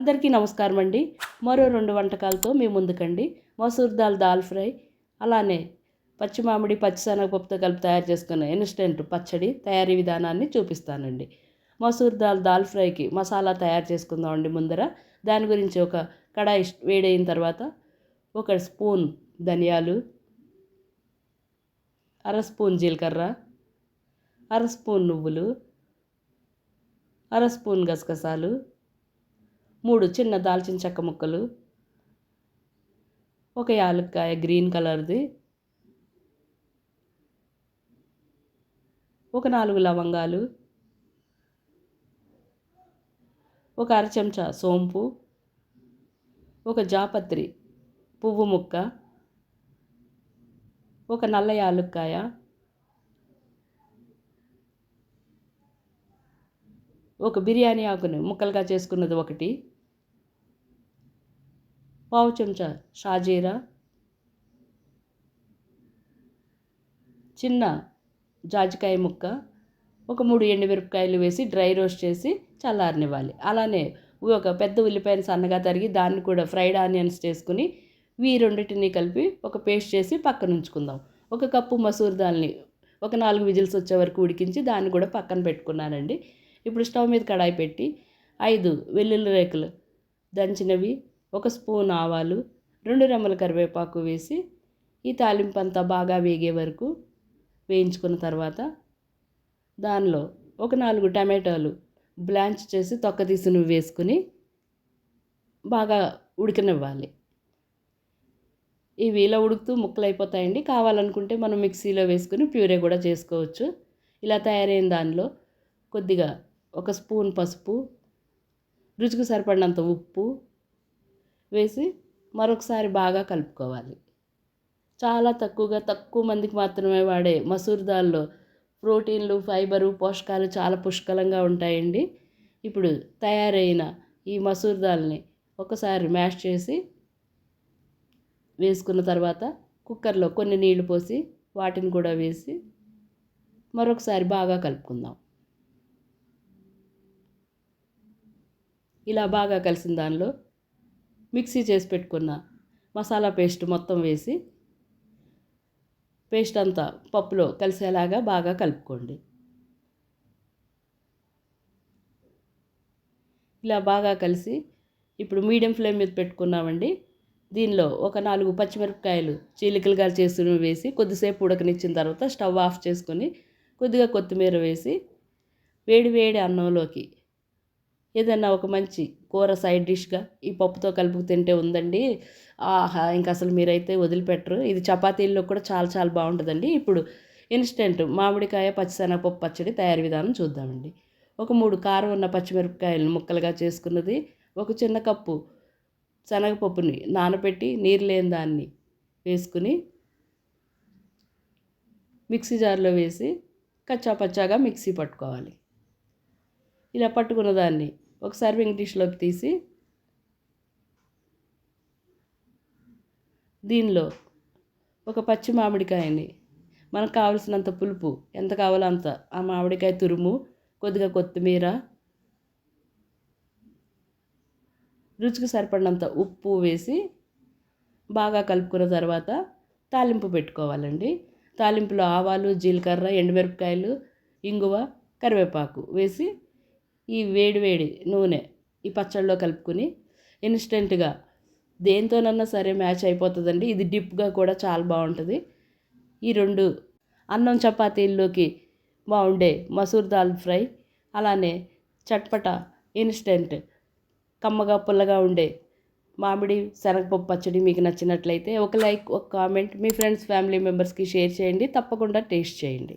అందరికీ నమస్కారం అండి. మరో 2 వంటకాలతో మీ ముందుకండి. మసూర్ దాల్ ఫ్రై, అలానే పచ్చి మామిడి, పచ్చిశనగపప్పుతో కలిపి తయారు చేసుకున్న ఇన్స్టెంట్ పచ్చడి తయారీ విధానాన్ని చూపిస్తానండి. మసూర్ దాల్ ఫ్రైకి మసాలా తయారు చేసుకుందామండి. ముందర దాని గురించి ఒక కడాయి వేడైన తర్వాత 1 స్పూన్ ధనియాలు, అర స్పూన్ జీలకర్ర, అర స్పూన్ నువ్వులు, అర స్పూన్ గసగసాలు, 3 చిన్న దాల్చిన చెక్క ముక్కలు, ఒక యాలక్కాయ గ్రీన్ కలర్ది, ఒక 4 లవంగాలు, ఒక అర చెంచా సోంపు, ఒక జాపత్రి పువ్వు ముక్క, ఒక నల్ల యాలక్కాయ, ఒక బిర్యానీ ఆకుని ముక్కలుగా చేసుకున్నది ఒకటి, పావు చెంచా షాజీరా, చిన్న జాజికాయ ముక్క, ఒక 3 ఎండుమిరపకాయలు వేసి డ్రై రోస్ట్ చేసి చల్లారనివ్వాలి. అలానే ఒక పెద్ద ఉల్లిపాయను సన్నగా తరిగి దాన్ని కూడా ఫ్రైడ్ ఆనియన్స్ చేసుకుని ఈ రెండింటిని కలిపి ఒక పేస్ట్ చేసి పక్కన ఉంచుకుందాం. 1 కప్పు మసూర్ దాల్ని ఒక 4 విజిల్స్ వచ్చే వరకు ఉడికించి దాన్ని కూడా పక్కన పెట్టుకున్నానండి. ఇప్పుడు స్టవ్ మీద కడాయి పెట్టి 5 వెల్లుల్లి రేకులు దంచినవి, 1 స్పూన్ ఆవాలు, 2 రెమ్మల కరివేపాకు వేసి ఈ తాలింపు అంతా బాగా వేగే వరకు వేయించుకున్న తర్వాత దానిలో ఒక 4 టమాటాలు బ్లాంచ్ చేసి తొక్క తీసి వేసుకుని బాగా ఉడకనివ్వాలి. ఇవి ఇలా ఉడుకుతూ ముక్కలు అయిపోతాయండి. కావాలనుకుంటే మనం మిక్సీలో వేసుకుని ప్యూరే కూడా చేసుకోవచ్చు. ఇలా తయారైన దానిలో కొద్దిగా 1 స్పూన్ పసుపు, రుచికి సరిపడినంత ఉప్పు వేసి మరొకసారి బాగా కలుపుకోవాలి. చాలా తక్కువ మందికి మాత్రమే వాడే మసూర్ దాల్లో ప్రోటీన్లు, ఫైబరు, పోషకాలు చాలా పుష్కలంగా ఉంటాయండి. ఇప్పుడు తయారైన ఈ మసూర్ దాల్ని ఒకసారి మ్యాష్ చేసి వేసుకున్న తర్వాత కుక్కర్లో కొన్ని నీళ్లు పోసి వాటిని కూడా వేసి మరొకసారి బాగా కలుపుకుందాం. ఇలా బాగా కలిసిన దానిలో మిక్సీ చేసి పెట్టుకున్న మసాలా పేస్ట్ మొత్తం వేసి పేస్ట్ అంతా పప్పులో కలిసేలాగా బాగా కలుపుకోండి. ఇలా బాగా కలిసి ఇప్పుడు మీడియం ఫ్లేమ్ మీద పెట్టుకున్నామండి. దీనిలో ఒక 4 పచ్చిమిరపకాయలు చీలికలుగా చేసి వేసి కొద్దిసేపు ఉడకనిచ్చిన తర్వాత స్టవ్ ఆఫ్ చేసుకొని కొద్దిగా కొత్తిమీర వేసి వేడి అన్నంలోకి ఏదన్నా ఒక మంచి కూర సైడ్ డిష్గా ఈ పప్పుతో కలుపుకు తింటే ఉందండి. ఆహా, ఇంకా అసలు మీరైతే వదిలిపెట్టరు. ఇది చపాతీల్లో కూడా చాలా బాగుంటుందండి. ఇప్పుడు ఇన్స్టెంట్ మామిడికాయ పచ్చిశనగపప్పు పచ్చడి తయారీ విధానం చూద్దామండి. ఒక 3 కారం ఉన్న పచ్చిమిరపకాయలను ముక్కలుగా చేసుకున్నది, ఒక చిన్న కప్పు శనగపప్పుని నానబెట్టి నీరు లేని దాన్ని వేసుకుని మిక్సీ జార్లో వేసి కచ్చాపచ్చాగా మిక్సీ పట్టుకోవాలి. ఇలా పట్టుకున్న దాన్ని ఒక సర్వింగ్ డిష్లోకి తీసి దీనిలో ఒక పచ్చి మామిడికాయని మనకు కావలసినంత పులుపు ఎంత కావాలో అంత ఆ మామిడికాయ తురుము, కొద్దిగా కొత్తిమీర, రుచికి సరిపడినంత ఉప్పు వేసి బాగా కలుపుకున్న తర్వాత తాలింపు పెట్టుకోవాలండి. తాలింపులో ఆవాలు, జీలకర్ర, ఎండుమిరపకాయలు, ఇంగువ, కరివేపాకు వేసి ఈ వేడి నూనె ఈ పచ్చళ్ళలో కలుపుకొని ఇన్స్టెంట్గా దేంతోనన్నా సరే మ్యాచ్ అయిపోతుందండి. ఇది డిప్గా కూడా చాలా బాగుంటుంది. ఈ 2 అన్నం చపాతీల్లోకి బాగుండే మసూర్ దాల్ ఫ్రై, అలానే చట్పటా ఇన్స్టెంట్ కమ్మగా పుల్లగా ఉండే మామిడి శనగపప్పు పచ్చడి మీకు నచ్చినట్లయితే ఒక లైక్, ఒక కామెంట్ మీ ఫ్రెండ్స్, ఫ్యామిలీ మెంబర్స్కి షేర్ చేయండి. తప్పకుండా టేస్ట్ చేయండి.